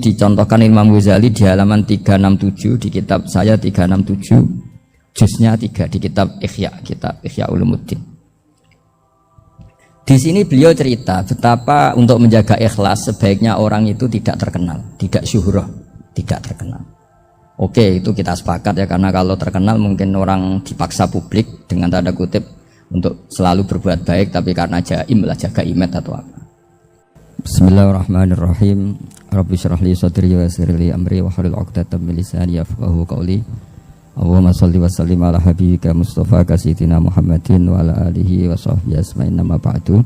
dicontohkan Imam Ghazali di halaman 367 di kitab saya 367 juznya 3 di kitab Ihya Ulumuddin. Di sini beliau cerita betapa untuk menjaga ikhlas sebaiknya orang itu tidak terkenal, tidak syuhrah, tidak terkenal. Oke, itu kita sepakat ya, karena kalau terkenal mungkin orang dipaksa publik dengan tanda kutip untuk selalu berbuat baik, tapi karena jaim lah, jaga image atau apa. Bismillahirrahmanirrahim. Rabbi shrah li sadri wa yassir li amri wahlul 'uqdatam min lisani yafqahu qawli. Allahumma shalli wa sallim ala habibika Mustafa sayyidina Muhammadin wa ala alihi wa sahbihi asma'in nama ba'du.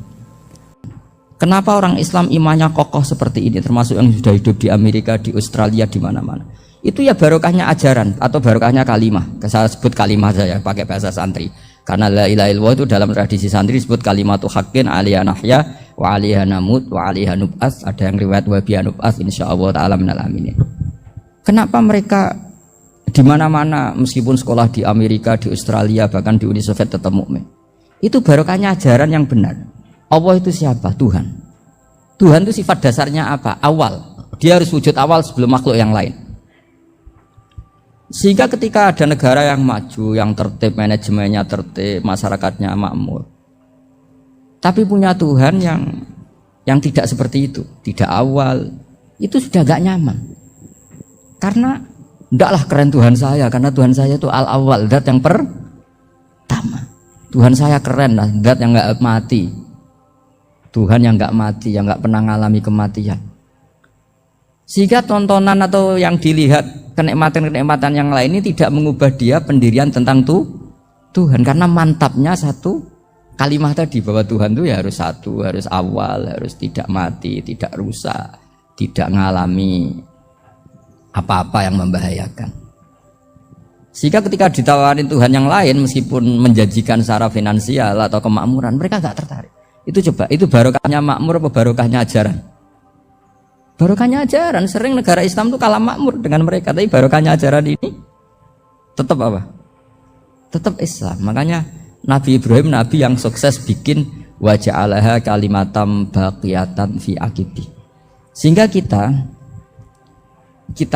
Kenapa orang Islam imannya kokoh seperti ini, termasuk yang sudah hidup di Amerika, di Australia, di mana-mana? Itu ya barokahnya ajaran atau barokahnya kalimah. Saya sebut kalimah saya pakai bahasa santri. Karena la ilaha illallah itu dalam tradisi santri disebut kalimatu haqqin alaiha nahya wa alaiha namut wa alaiha nub'ats. Ada yang riwayat wa biha nub'ats insyaallah taala minal aminin. Kenapa mereka di mana-mana meskipun sekolah di Amerika, di Australia, bahkan di Uni Soviet tetap mukmin? Itu barokahnya ajaran yang benar. Allah itu siapa? Tuhan. Tuhan itu sifat dasarnya apa? Awal. Dia harus wujud awal sebelum makhluk yang lain. Sehingga ketika ada negara yang maju, yang tertib, manajemennya tertib, masyarakatnya makmur, tapi punya Tuhan yang tidak seperti itu, tidak awal, itu sudah gak nyaman. Karena ndaklah keren Tuhan saya, karena Tuhan saya itu al-awal, zat yang pertama. Tuhan saya keren lah, zat yang gak mati. Tuhan yang gak mati, yang gak pernah mengalami kematian. Sehingga tontonan atau yang dilihat kenikmatan-kenikmatan yang lain ini tidak mengubah dia pendirian tentang Tuhan, karena mantapnya satu kalimat tadi bahwa Tuhan itu ya harus satu, harus awal, harus tidak mati, tidak rusak, tidak mengalami apa-apa yang membahayakan. Sehingga ketika ditawarin Tuhan yang lain meskipun menjanjikan secara finansial atau kemakmuran, mereka nggak tertarik. Itu coba, itu barokahnya makmur apa barokahnya ajaran? Barokahnya ajaran. Sering negara Islam itu kalah makmur dengan mereka, tapi barokahnya ajaran ini tetap apa? Tetap Islam. Makanya Nabi Ibrahim, Nabi yang sukses bikin wa ja'alaha kalimatam baqiyatan fi aqibi. Sehingga kita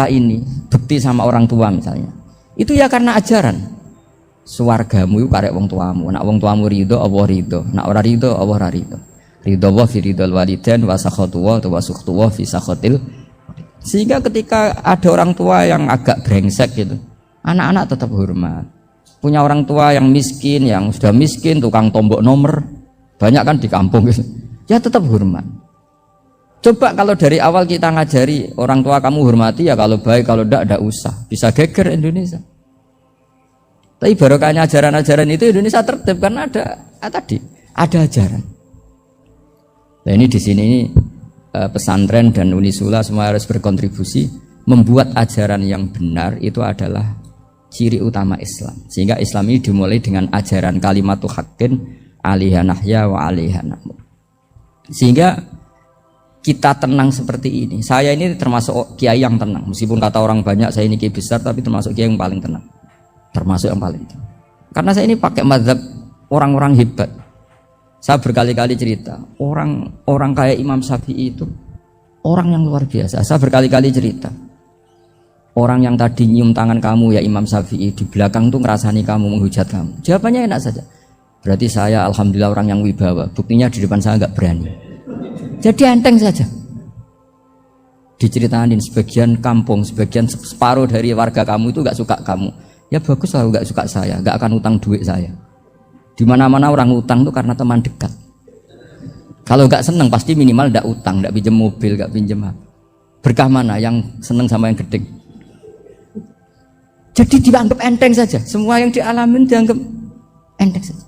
ini bekti sama orang tua misalnya, itu ya karena ajaran. Suwargamu itu karek wong tuamu. Nak wong tuamu ridho, Allah ridho. Nak ora ridho, Allah ora ridho. Ridho wa fi ridhol walidain wa sakhatu wa sukhtu wa fi sakhatil. Sehingga ketika ada orang tua yang agak brengsek gitu, anak-anak tetap hormat. Punya orang tua yang miskin, yang sudah miskin, tukang tombok nomor, banyak kan di kampung gitu, ya tetap hormat. Coba kalau dari awal kita ngajari orang tua kamu hormati ya, kalau baik, kalau tidak usah, bisa geger Indonesia. Tapi barokahnya ajaran-ajaran itu Indonesia tertib karena ada ajaran. Nah ini di sini pesantren dan Unisula semua harus berkontribusi membuat ajaran yang benar itu adalah ciri utama Islam. Sehingga Islam ini dimulai dengan ajaran kalimatu haqqin alaiha nahya wa alaiha namut. Sehingga kita tenang seperti ini. Saya ini termasuk kiai yang tenang. Meskipun kata orang banyak saya ini kiai besar, tapi termasuk kiai yang paling tenang. Termasuk yang paling tenang. Karena saya ini pakai mazhab orang-orang hebat. Saya berkali-kali cerita, orang kayak Imam Syafi'i itu orang yang luar biasa. Saya berkali-kali cerita, orang yang tadi nyium tangan kamu ya Imam Syafi'i, di belakang tuh ngerasani kamu, menghujat kamu. Jawabannya enak saja. Berarti saya alhamdulillah orang yang wibawa. Buktinya di depan saya nggak berani. Jadi enteng saja. Diceritain sebagian kampung, sebagian separuh dari warga kamu itu nggak suka kamu. Ya bagus lah nggak suka saya, nggak akan utang duit saya. Di mana-mana orang utang itu karena teman dekat. Kalau nggak seneng pasti minimal nggak utang, nggak pinjam mobil, nggak pinjam apa. Berkah mana yang seneng sama yang gede? Jadi dianggap enteng saja. Semua yang dialamin dianggap enteng saja.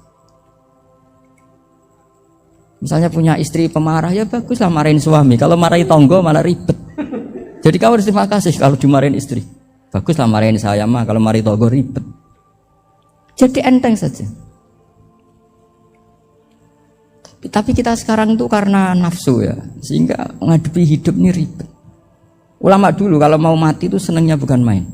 Misalnya punya istri pemarah, ya baguslah marahin suami. Kalau marahin tonggo malah ribet. Jadi kamu harus terima kasih kalau dimarahin istri. Baguslah marahin saya mah, kalau marahin tonggo ribet. Jadi enteng saja. Tapi kita sekarang tuh karena nafsu ya, sehingga menghadapi hidup ini ribet. Ulama dulu kalau mau mati itu senangnya bukan main.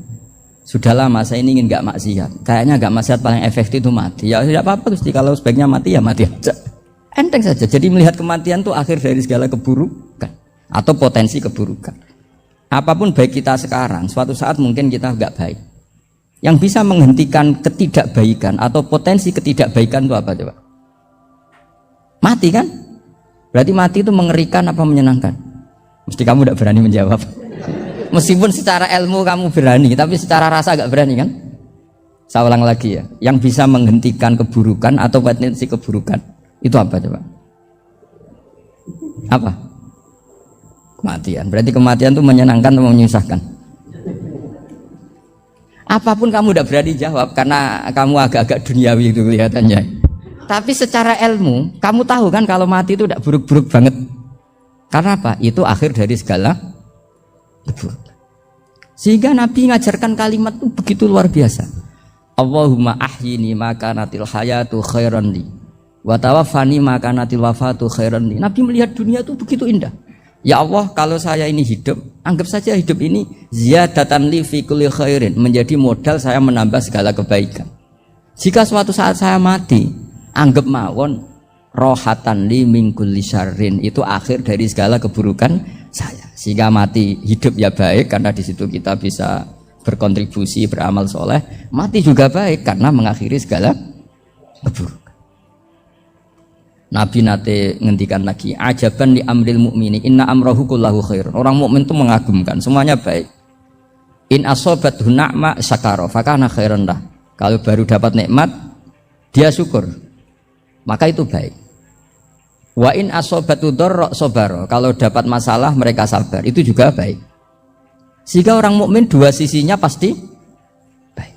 Sudah lama saya ini ingin gak maksiat. Kayaknya gak maksiat paling efektif itu mati. Ya tidak apa-apa Gusti, kalau sebaiknya mati ya mati aja. Enteng saja. Jadi melihat kematian itu akhir dari segala keburukan atau potensi keburukan. Apapun baik kita sekarang, suatu saat mungkin kita nggak baik. Yang bisa menghentikan ketidakbaikan atau potensi ketidakbaikan itu apa coba? Mati kan? Berarti mati itu mengerikan apa menyenangkan? Mesti kamu tidak berani menjawab. Meskipun secara ilmu kamu berani, tapi secara rasa nggak berani kan? Saya ulang lagi ya. Yang bisa menghentikan keburukan atau potensi keburukan itu apa coba? Apa? Kematian. Berarti kematian itu menyenangkan atau menyusahkan? Apapun kamu udah berani jawab karena kamu agak-agak duniawi itu kelihatannya. Tapi secara ilmu, kamu tahu kan kalau mati itu udah buruk-buruk banget. Karena apa? Itu akhir dari segala keburukan. Sehingga Nabi ngajarkan kalimat itu begitu luar biasa. Allahumma ahyini maka natil hayatu khairan li wa tawaffani maka natil wafatu khairan li. Nabi melihat dunia itu begitu indah. Ya Allah, kalau saya ini hidup, anggap saja hidup ini ziyadatan li fi kulli khairin, menjadi modal saya menambah segala kebaikan. Jika suatu saat saya mati, anggap mawon rohatan li min kulli syarrin, itu akhir dari segala keburukan saya. Sehingga mati hidup ya baik karena di situ kita bisa berkontribusi beramal soleh. Mati juga baik karena mengakhiri segala keburukan. Nabi nate ngendikan lagi, ajaban li amril mu'mini inna amrahu kullahu khair. Orang mukmin itu mengagumkan, semuanya baik. In asobathu na'ma syakara fakana khairan lah. Kalau baru dapat nikmat, dia syukur, maka itu baik. Wa in asobathu dharra sabara. Kalau dapat masalah mereka sabar, itu juga baik. Sehingga orang mukmin dua sisinya pasti baik.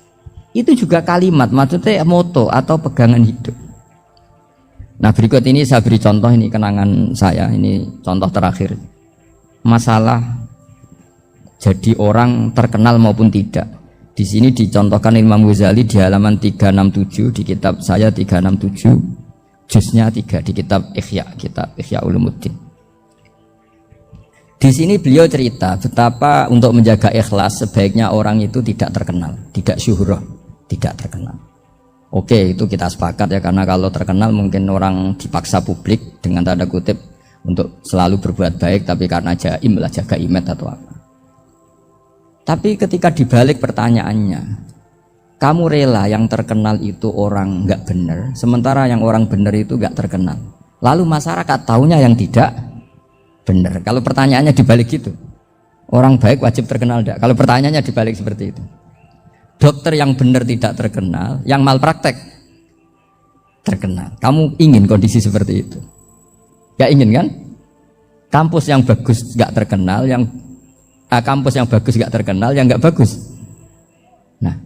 Itu juga kalimat, maksudnya moto atau pegangan hidup. Nah berikut ini saya beri contoh, ini kenangan saya, ini contoh terakhir. Masalah jadi orang terkenal maupun tidak. Di sini dicontohkan Imam Ghazali di halaman 367 di kitab saya 367, juznya 3 di kitab Ihya Ulumuddin. Di sini beliau cerita betapa untuk menjaga ikhlas sebaiknya orang itu tidak terkenal, tidak syuhrah, tidak terkenal. Oke, itu kita sepakat ya, karena kalau terkenal mungkin orang dipaksa publik dengan tanda kutip untuk selalu berbuat baik, tapi karena jaim lah, jaga image atau apa. Tapi ketika dibalik pertanyaannya, kamu rela yang terkenal itu orang nggak benar, sementara yang orang benar itu nggak terkenal. Lalu masyarakat taunya yang tidak benar. Kalau pertanyaannya dibalik gitu, orang baik wajib terkenal enggak? Kalau pertanyaannya dibalik seperti itu. Dokter yang benar tidak terkenal, yang malpraktek terkenal. Kamu ingin kondisi seperti itu? Gak ingin kan? Kampus yang bagus gak terkenal, kampus yang bagus gak terkenal, yang gak bagus. Nah,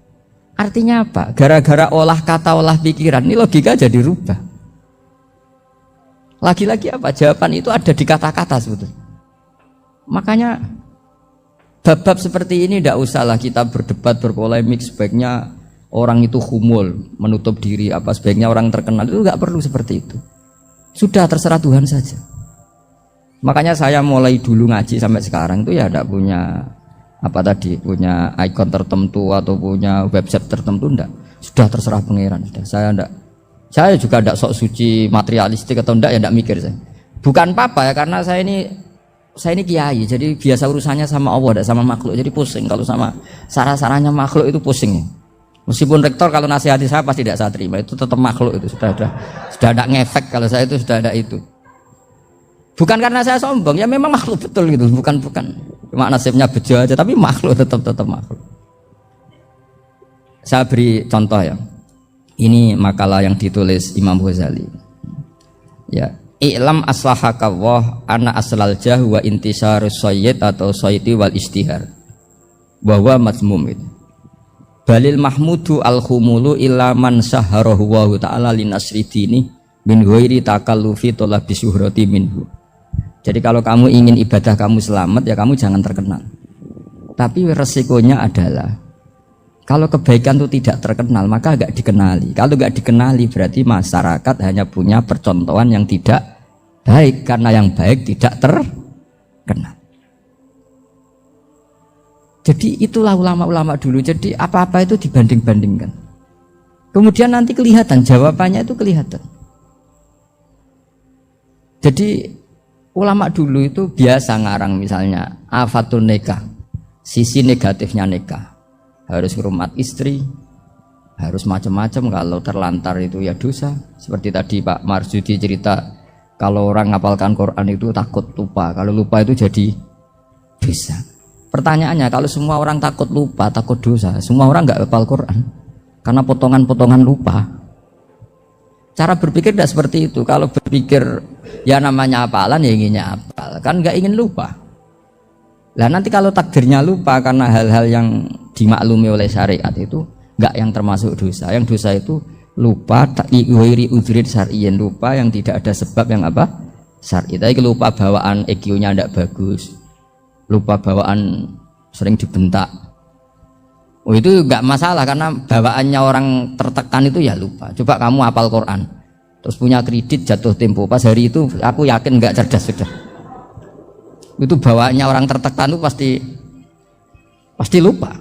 artinya apa? Gara-gara olah kata, olah pikiran, ini logika jadi rubah. Lagi-lagi apa? Jawaban itu ada di kata-kata sebetulnya. Makanya bab-bab seperti ini tidak usahlah kita berdebat, berpolemik. Sebaiknya orang itu humul, menutup diri, apa sebaiknya orang terkenal, itu nggak perlu seperti itu. Sudah terserah Tuhan saja. Makanya saya mulai dulu ngaji sampai sekarang itu ya tidak punya punya ikon tertentu atau punya website tertentu, enggak. Sudah terserah pangeran. Sudah. Saya juga tidak sok suci materialistik atau enggak, ya tidak mikir saya. Bukan apa-apa ya, karena saya ini kiai, jadi biasa urusannya sama Allah, tidak sama makhluk. Jadi pusing kalau sama sarah-sarahnya makhluk itu pusing. Meskipun rektor kalau nasihati saya pasti tidak saya terima, itu tetap makhluk, itu sudah ada ngefek kalau saya itu sudah ada itu. Bukan karena saya sombong, ya memang makhluk betul gitu, bukan cuma nasibnya bejo aja, tapi makhluk tetap makhluk. Saya beri contoh ya. Ini makalah yang ditulis Imam Ghazali. Ya. I'lam aslahakallah ana aslal jah wa intisarus sayyid atau sayyidi wal istihar bahwa mazmum itu balil mahmudu al khumulu illa man saharahu wa ta'ala linasri dini min ghairi takallufi talabi syuhrati minhu. Jadi kalau kamu ingin ibadah kamu selamat, ya kamu jangan terkenal. Tapi resikonya adalah kalau kebaikan itu tidak terkenal, maka agak dikenali. Kalau enggak dikenali berarti masyarakat hanya punya percontohan yang tidak baik, karena yang baik tidak terkenal. Jadi itulah ulama-ulama dulu. Jadi apa-apa itu dibanding-bandingkan. Kemudian nanti kelihatan, jawabannya itu kelihatan. Jadi ulama dulu itu biasa ngarang misalnya afatun nikah. sisi negatifnya nikah. Harus hormat istri, harus macam-macam. Kalau terlantar itu ya dosa. Seperti tadi Pak Marsudi cerita, kalau orang ngapalkan Quran itu takut lupa. Kalau lupa itu jadi dosa. Pertanyaannya, kalau semua orang takut lupa, takut dosa, semua orang nggak hafal Quran karena potongan-potongan lupa. Cara berpikir tidak seperti itu. Kalau berpikir ya namanya hafalan ya inginnya hafal, kan nggak ingin lupa. Lah nanti kalau takdirnya lupa karena hal-hal yang dimaklumi oleh syariat itu nggak yang termasuk dosa. Yang dosa itu lupa wiri udhrin syar'iyyin, lupa yang tidak ada sebab yang apa? Syar'i. Tapi lupa bawaan EQ-nya tidak bagus. Lupa bawaan sering dibentak. Oh itu nggak masalah karena bawaannya orang tertekan itu ya lupa. Coba kamu hafal Quran, terus punya kredit jatuh tempo. Pas hari itu aku yakin nggak cerdas sudah. Itu bawaannya orang tertekan itu pasti lupa.